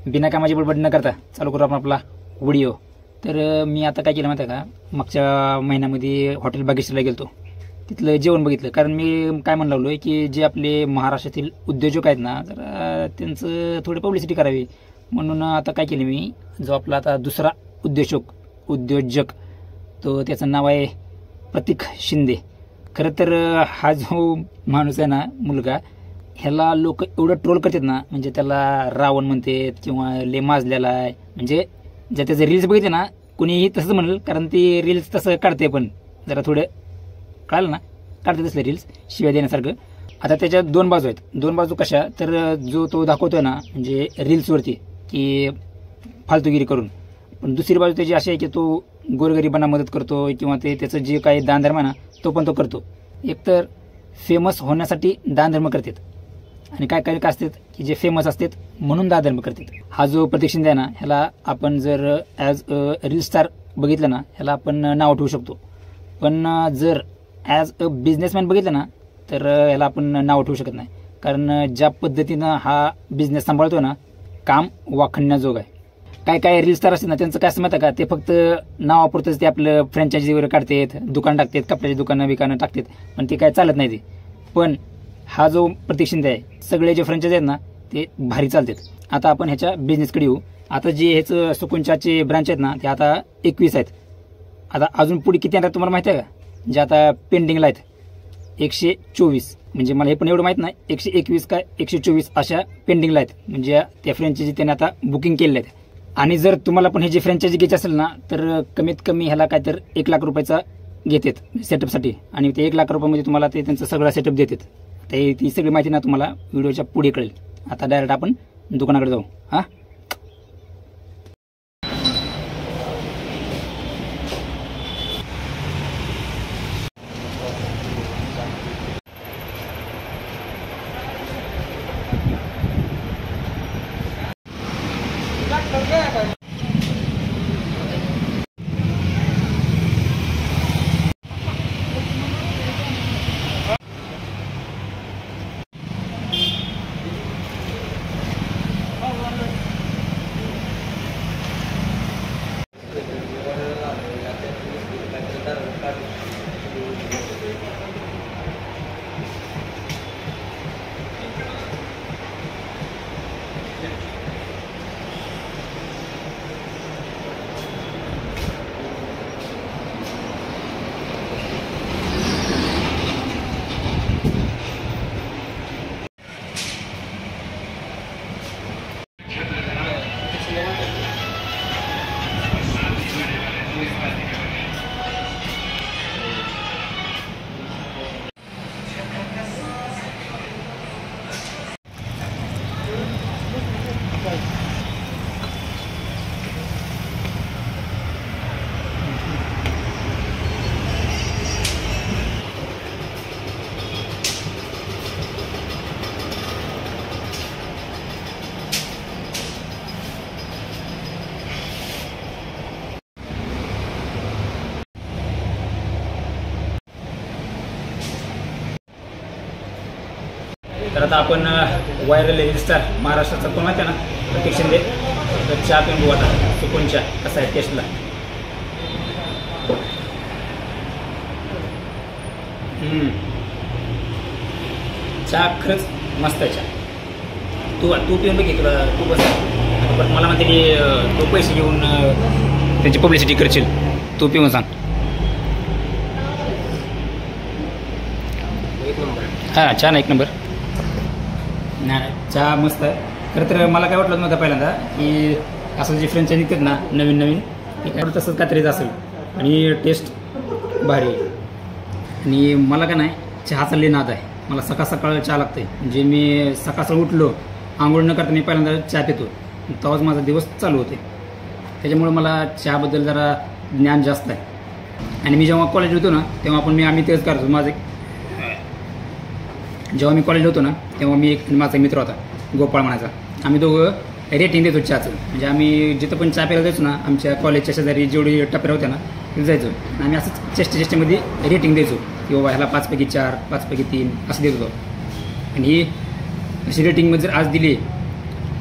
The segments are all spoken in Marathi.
बिना कामाची बडबड न करता चालू करू आपण आपला व्हिडिओ। तर मी आता काय केलं माहिती आहे का, मागच्या महिन्यामध्ये हॉटेल बागेश्वरला गेलतो, तिथलं जेवण बघितलं। कारण मी काय म्हणू लागलो की जे आपले महाराष्ट्रातील उद्योजक आहेत ना, जरा त्यांचं थोडी पब्लिसिटी करावी म्हणून आता काय केलं मी, जो आपला आता दुसरा उद्योजक तो त्याचं नाव आहे प्रतीक शिंदे। खरं तर हा जो माणूस आहे ना, मुलगा, ह्याला लोक एवढं ट्रोल करतात ना, म्हणजे त्याला रावण म्हणतात किंवा ले माजलेला आहे। म्हणजे ज्या त्याचे रील्स बघितले ना, कुणीही तसंच म्हणेल, कारण ती रील्स तसं काढते, पण जरा थोडं कळलं ना, काढते तसले रील्स शिवाय देण्यासारखं। आता त्याच्या दोन बाजू आहेत। दोन बाजू कशा, तर जो तो दाखवतोय ना म्हणजे रील्सवरती की फालतूगिरी करून, पण दुसरी बाजू त्याची अशी आहे की तो गोरगरिबांना मदत करतो किंवा ते त्याचं जे काही दानधर्म आहे ना तो पण तो करतो। एकतर फेमस होण्यासाठी दानधर्म करतात, आणि काय काय असतात की जे फेमस असतात म्हणून दानधर्म करतात। हा जो प्रतीक शिंदे आहे ना, ह्याला आपण जर ॲज अ रील स्टार बघितलं ना, ह्याला आपण नाव ठेवू शकतो, पण जर ॲज अ बिझनेसमॅन बघितलं ना तर ह्याला आपण नाव ठेवू शकत नाही। कारण ज्या पद्धतीनं हा बिझनेस सांभाळतो ना, काम वाखण्याजोग आहे। काय काय रील स्टार असतात ना, त्यांचं काय समजतं का, ते फक्त नावापुरतंच ते आपलं फ्रँचायझी वगैरे काढतात, दुकान टाकतात, कपड्याची दुकानं बिकानं टाकतात, पण ते काय चालत नाही ते। पण हा जो प्रतीक शिंदे आहे, सगळे जे फ्रँचायझी आहेत ना ते भारी चालतात। आता आपण ह्याच्या बिझनेसकडे येऊ। आता जे ह्याचं सुकुंचाचे ब्रांच आहेत ना, ते आता 21 आहेत। आता अजून पुढे किती येणार तुम्हाला माहिती आहे का, जे आता पेंडिंगला आहेत 124, म्हणजे मला हे पण एवढं माहीत नाही 121 काय 124 अशा पेंडिंगला आहेत, म्हणजे त्या फ्रँचायझी त्याने आता बुकिंग केलेल्या आहेत। आणि जर तुम्हाला पण हे जी फ्रँचायझी घ्यायची असेल ना, तर कमीत कमी ह्याला काय तर 1 लाख रुपयाचा घेतात सेटअपसाठी, आणि ते 1 लाख रुपयामध्ये तुम्हाला ते त्यांचं सगळं सेटअप देतात। ते ती सगळी माहिती ना तुम्हाला व्हिडिओच्या पुढे कळेल। आता डायरेक्ट आपण दुकानाकडे जाऊ। हां, तर आता आपण व्हायरल रील स्टार महाराष्ट्राचा कोण माहिती आहे ना, प्रतीक शिंदे, तर चहा पिऊन बघू आता सुकून चहा कसा आहे टेस्टला। चहा खरंच मस्त आहे चहा। तू पिऊन बघ, तुला तू बस, पण मला म्हणते की तू पैसे घेऊन त्यांची पब्लिसिटी करशील, तू पिऊन सांग। हां, चहा ना एक नंबर, नाही चहा मस्त आहे। खरं तर मला काय वाटलं नव्हतं पहिल्यांदा की असं जे फ्रँचायझी निघतात ना नवीन नवीन, ते काय तसंच काहीतरीच असेल, आणि टेस्ट भारी आहे। आणि मला काय नाही, चहाचा लई नाद आहे, मला सकाळ सकाळ चहा लागते। म्हणजे मी सकाळ उठलो, आंघोळ न करता मी पहिल्यांदा चहा पितो, तेव्हाच माझा दिवस चालू होते। त्याच्यामुळे मला चहाबद्दल जरा ज्ञान जास्त आहे। आणि मी जेव्हा कॉलेज होतो ना, तेव्हा पण आम्ही तेच करतो। जेव्हा मी कॉलेज होतो ना, तेव्हा मी एक माझा मित्र होता गोपाळ म्हणायचा, आम्ही दोघं रेटिंग देतो चहाचं। म्हणजे आम्ही जिथं पण चहा प्यायला जायचो ना, आमच्या कॉलेजच्या शेजारी जेवढी टप्प्या होत्या ना तिथे जायचो, आम्ही असंच चेष्टेमध्ये रेटिंग द्यायचो की बाबा ह्याला 5 पैकी 4, 5 पैकी 3 असं देत होतो। आणि ही अशी रेटिंग जर आज दिली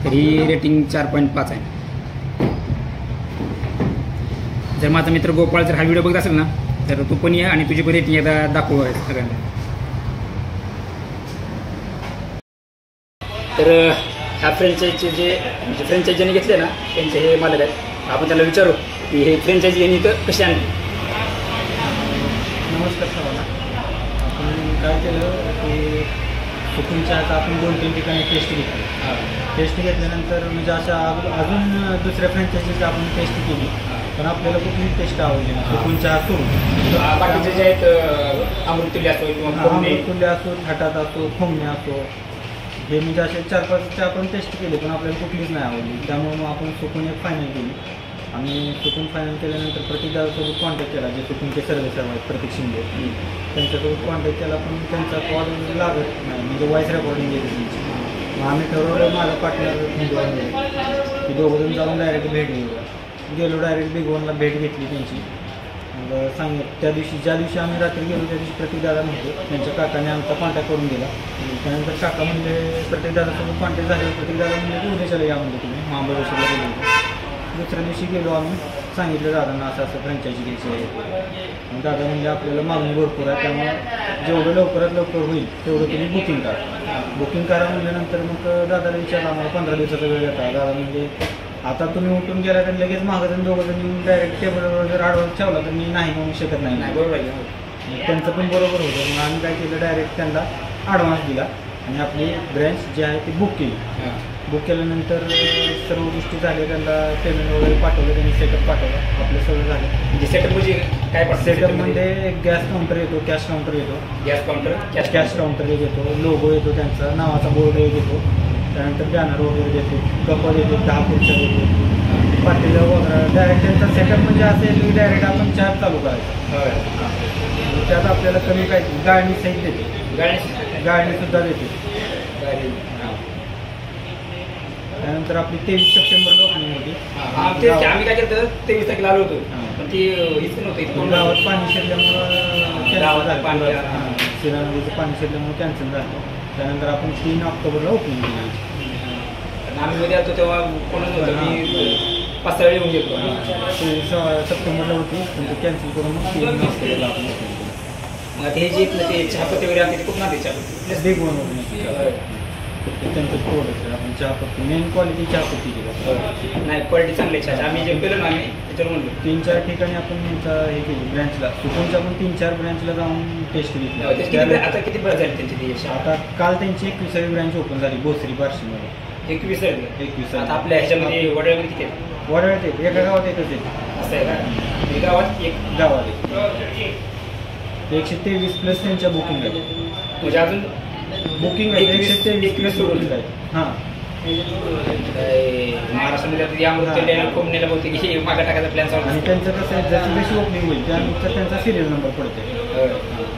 तर ही रेटिंग 4.5 आहे. जर माझा मित्र गोपाळ जर हा व्हिडिओ बघत असेल ना तर तू पण ये आणि तुझी पण रेटिंग एकदा दाखव सगळ्यांना. तर ह्या फ्रँचायझीचे जे फ्रँचायझी ज्यांनी घेतले ना त्यांचे हे मालक आहेत. आपण त्याला विचारू की हे फ्रँचायझी यांनी इथं कशी आणली. नमस्कार सर्वांना. आपण काय केलं की सुकून चहाचा आपण 2-3 ठिकाणी टेस्ट घेतली. टेस्ट घेतल्यानंतर म्हणजे अशा अजून दुसऱ्या फ्रँचायझीची आपण टेस्ट केली पण आपल्याला कुठलीही टेस्ट आवडली नाही. सुकून चहा सोडून बाकीचे जे आहेत अमृतुल्य असो किंवा अमृतुल्य असो, थाटात असो, खोमणे असो, हे म्हणजे असे 4-5 चहा आपण टेस्ट केले पण आपल्याला कुठलीच नाही आवडली. त्यामुळे मग आपण सुकून एक फायनल केली आणि सुकून फायनल केल्यानंतर प्रतीकदादासोबत कॉन्टॅक्ट केला. जे सुकूनचे सर्व्हिस आहेत प्रतीक शिंदे त्यांच्यासोबत कॉन्टॅक्ट केला पण त्यांचा कॉल लागत नाही, म्हणजे वॉईस रेकॉर्डिंग येते त्यांची. मग आम्ही ठरवलं माझा पार्टनर हिंदूमध्ये की दोघंजण जाऊन डायरेक्ट भेट घेऊ. गेलो डायरेक्ट बिगवनला भेट घेतली त्यांची. मग ज्या दिवशी आम्ही रात्री गेलो त्या दिवशी प्रतीकदादा म्हणतो त्यांच्या काकाने आमचा कॉन्टॅक्ट करून दिला. त्यानंतर काका म्हणजे प्रतीकदादासोबत कॉन्टॅक्ट झाले. प्रतीकदादा म्हणजे की उद्याच्याला या म्हणजे तुम्ही महाबळेश्वरला गेलो. दुसऱ्या दिवशी गेलो आम्ही, सांगितलं दादांना असं असं फ्रँचायझी घ्यायची आहे. मग दादा म्हणजे आपल्याला मागणी भरपूर आहे त्यामुळे जेवढं लवकरात लवकर होईल तेवढं तुम्ही बुकिंग करा. बुकिंग करा म्हणल्यानंतर मग दादाला विचारलं आम्हाला 15 दिवसाचा वेळ येता. दादा म्हणजे आता तुम्ही उठून गेला तर लगेच मागं दोघं डायरेक्ट टेबलवर जर ॲडव्हान्स ठेवला तर मी नाही म्हणू शकत नाही. बरोबर आहे. त्यांचं पण बरोबर होतं. मग आम्ही काय केलं डायरेक्ट त्यांना ॲडव्हान्स दिला आणि आपली ब्रँच जी आहे ती बुक केली. बुक केल्यानंतर सर्व गोष्टी झाल्या, त्यांना पेमेंट वगैरे पाठवलं, त्यांनी सेटअप पाठवलं, आपलं सगळं झालं. म्हणजे सेटअप म्हणजे काय सेटअपमध्ये गॅस काउंटर येतो, कॅश काउंटर येतो. कॅश काउंटर एक येतो, लोगो येतो, त्यांचा नावाचा बोर्ड एक येतो. त्यानंतर बॅनर वगैरे देतो, कपल येतो, 10 खुर्च्या देतो, पाटील वगैरे. डायरेक्ट त्यांचा सेटअप म्हणजे असं आहे की डायरेक्ट आपण चहा चालू करायचं. त्यात आपल्याला कमी काय गाळणी सहित देते, गाळणीसुद्धा देते. त्यानंतर आपली 23 सप्टेंबरला ओपनिंग होती. आम्ही काय केलं 23 तारखेला आलो होतो पण ती हीच नव्हती. गावात पाणी शिरल्यामुळं शिरा नदीचं पाणी शिरल्यामुळे कॅन्सल झालं. त्यानंतर आपण 3 ऑक्टोबरला ओपनिंग केली. आम्ही मध्ये आलो तेव्हा कोणच नव्हतं. मी 5-6 वेळी येऊन गेलो. 23 सप्टेंबरला होती पण ते कॅन्सल करून मग 3 ऑक्टोबरला आपण ओपनिंग केली. मग हे जे ते चहापत्ती वगैरे आमच्या खूप नाते चहापत्ती बिगवन त्यांचं प्रोडक्ट आहे. आपण चहापत्ती मेन क्वालिटी चहापत्ती केली. नाही क्वालिटी चांगली चहा. आम्ही जे केलं ना आम्ही त्याच्यावर म्हणलो 3-4 ठिकाणी आपण हे केली ब्रँचला. सुकूनच्या आपण 3-4 ब्रँचला जाऊन टेस्ट घेतली. आता किती ब्रांच झाली त्यांची? आता काल त्यांची 21वी ब्रँच ओपन झाली भोसरी बार्शीमध्ये. 21 आता आपल्या ह्याच्यामध्ये वडाळ्यामध्ये किती आहे? वडाळ्यात एक, एका गावात एकच आहे. असं आहे का? गावात एक 123 प्लस त्यांच्या बुकिंग आहे. म्हणजे अजून बुकिंग आहे 123 प्लस बुकिंग आहे. हां महाराष्ट्रामध्ये आता या अमृतुल्य कोंबणीला बहुतेक की मागा टाकायचा प्लॅन चालू. आणि त्यांचं कसं आहे जशी जशी ओपनिंग होईल त्यानंतर त्यांचा सिरियल नंबर पडते.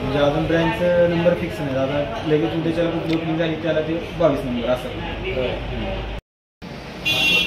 म्हणजे अजून ब्रँच नंबर फिक्स नाही. आता लगेच उद्याच्याला कुठली ओपनिंग झाली त्याला ते 22 नंबर असं.